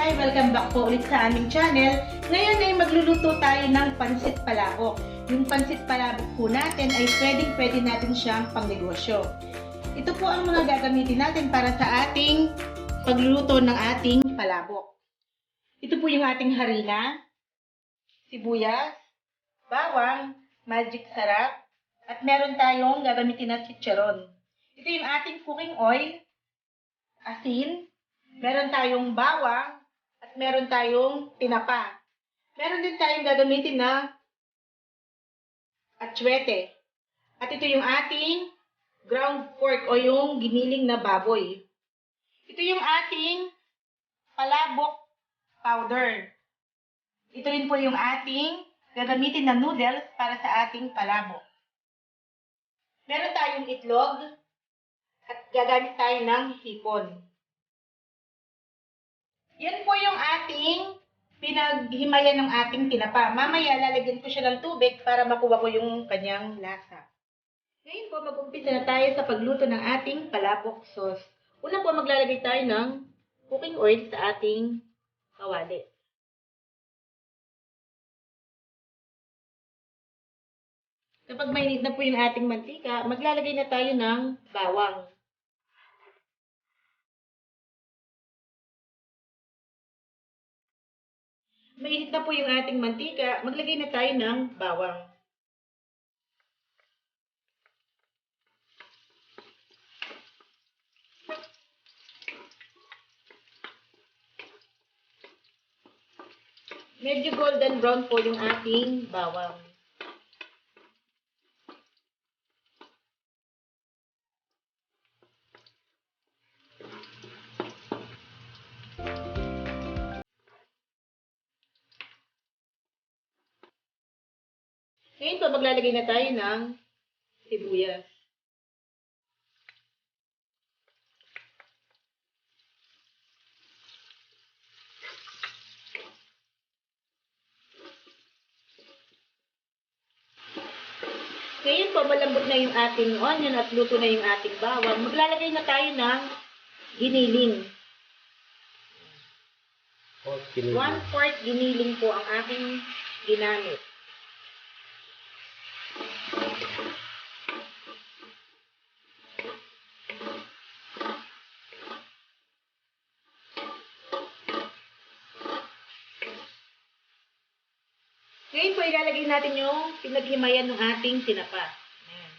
Hi! Welcome back po ulit sa aming channel. Ngayon ay magluluto tayo ng pansit palabok. Yung pansit palabok po natin ay pwede natin siyang pangnegosyo. Ito po ang mga gagamitin natin para sa ating pagluluto ng ating palabok. Ito po yung ating harina, sibuyas, bawang, magic sarap, at meron tayong gagamitin na chicharon. Ito yung ating cooking oil, asin, meron tayong bawang, at meron tayong tinapa. Meron din tayong gagamitin na atsuete. At ito yung ating ground pork o yung giniling na baboy. Ito yung ating palabok powder. Ito rin po yung ating gagamitin na noodles para sa ating palabok. Meron tayong itlog at gagamit tayo ng hipon. Yan po yung ating pinaghimayan ng ating tinapa. Mamaya lalagyan ko siya ng tubig para makuha ko yung kanyang lasa. Ngayon po mag-umpisa na tayo sa pagluto ng ating palabok sauce. Una po maglalagay tayo ng cooking oil sa ating kawali. Kapag mainit na po yung ating mantika, maglalagay na tayo ng bawang. Mainit na po yung ating mantika, maglagay na tayo ng bawang. Medyo golden brown po yung ating bawang. Ngayon po, maglalagay na tayo ng sibuyas. Ngayon po, malambot na yung ating onion at luto na yung ating bawang. Maglalagay na tayo ng giniling. 1/4 giniling po ang aking ginamit. Ngayon po, ilalagay natin yung pinaghimayan ng ating tinapa. Ayan.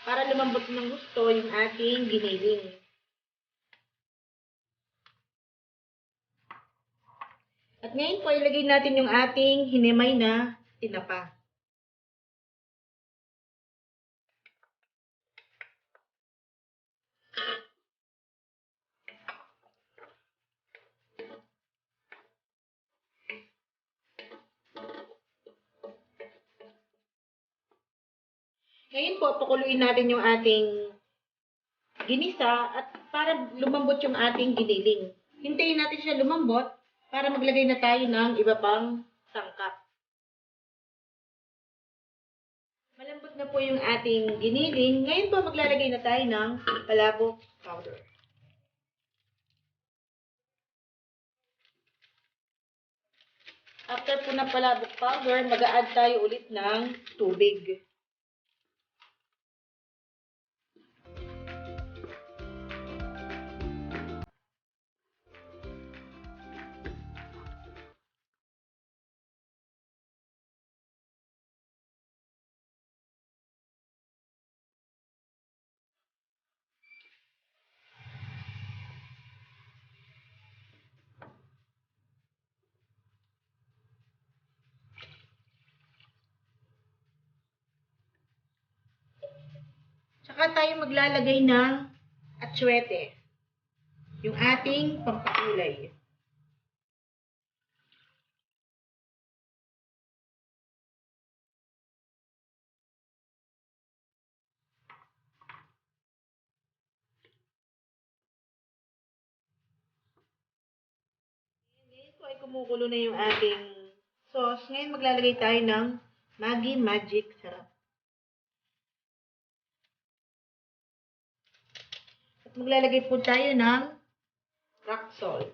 Para lumambot ng gusto yung ating giniling. At ngayon po, ilagay natin yung ating hinimay na tinapa. Ngayon po, pakuluin natin yung ating ginisa at para lumambot yung ating giniling. Hintayin natin siya lumambot para maglagay na tayo ng iba pang sangkap. Malambot na po yung ating giniling. Ngayon po, maglalagay na tayo ng palabok powder. After po ng palabok powder, mag-a-add tayo ulit ng tubig. Saka tayo maglalagay ng atsuete, yung ating pampakulay. Ngayon po ay kumukulo na yung ating sauce. Ngayon maglalagay tayo ng Maggi Magic Sarap. Maglalagay po tayo ng rock salt.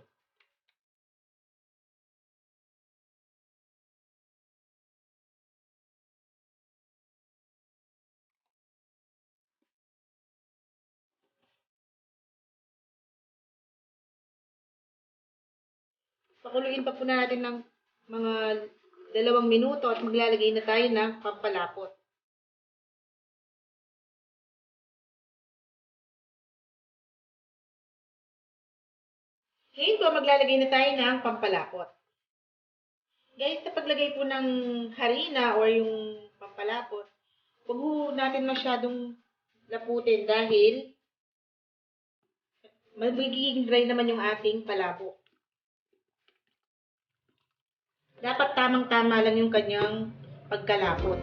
Pakuluin pa po natin ng mga 2 minuto at maglalagay na tayo ng pampalapot. Ngayon po, maglalagay na tayo ng pampalapot. Guys, sa paglagay po ng harina or yung pampalapot, huwag po natin masyadong laputin dahil magiging dry naman yung ating palabok. Dapat tamang-tama lang yung kanyang pagkalapot.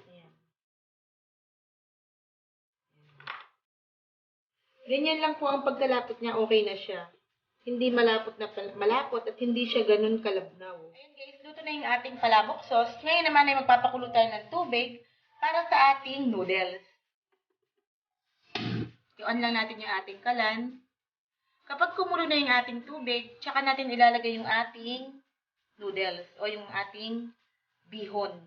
Ayan. Ganyan lang po ang pagkalapot niya, okay na siya. Hindi malapot na malapot at hindi siya ganun kalabnaw. Ayun guys, luto na yung ating palabok sauce. Ngayon naman ay magpapakulo tayo ng tubig para sa ating noodles. I-on lang natin yung ating kalan. Kapag kumulo na yung ating tubig, tsaka natin ilalagay yung ating noodles o yung ating bihon.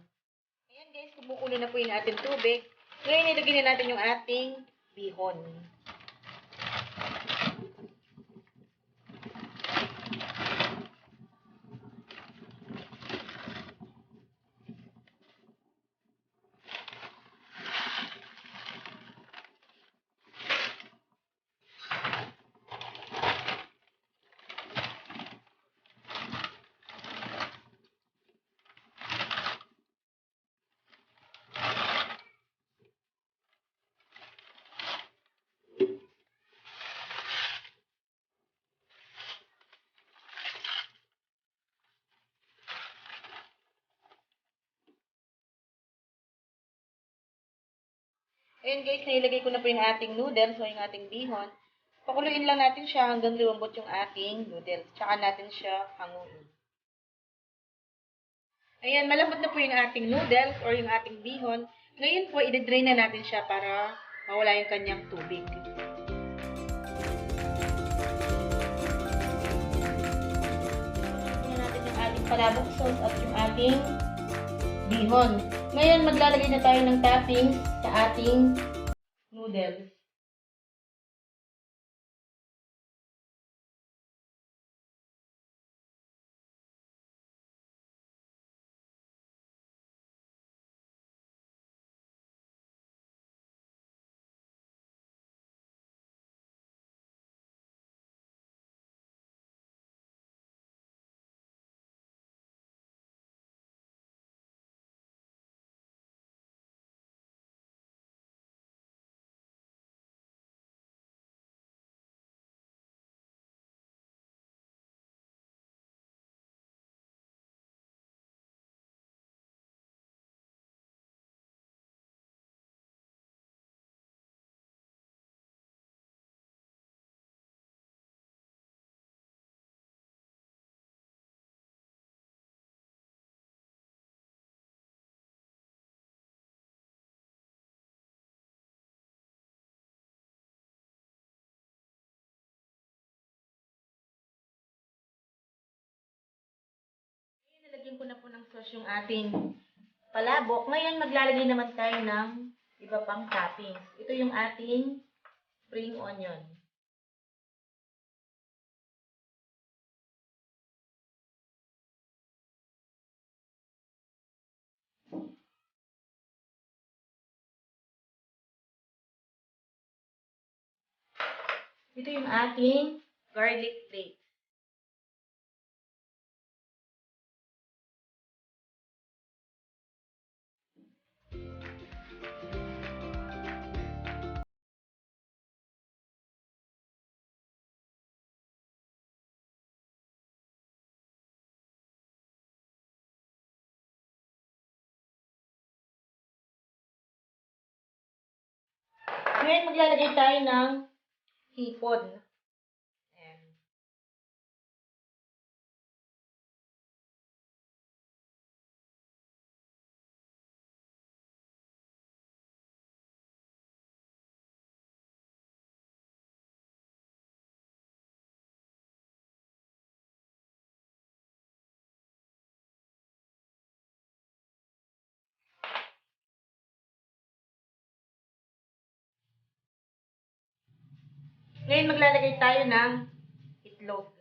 Ayan guys, kumukulo na po yung ating tubig. Ngayon ilagay na natin yung ating bihon. Ayan guys, nailagay ko na po yung ating noodles o yung ating bihon. Pakuluin lang natin siya hanggang lumambot yung ating noodles. Tsaka natin siya hanguin. Ayan, malambot na po yung ating noodles or yung ating bihon. Ngayon po, i-drain na natin siya para mawala yung kanyang tubig. Tingnan natin yung ating palabok sauce at yung ating bihon. Ngayon, maglalagay na tayo ng toppings sa ating noodles. Nilagyan ko na po ng sauce yung ating palabok. Ngayon, maglalagay naman tayo ng iba pang toppings. Ito yung ating spring onion. Ito yung ating garlic flakes. Ngayon, maglalagay tayo ng hipon. Ayan. Ngayon maglalagay tayo ng itlog.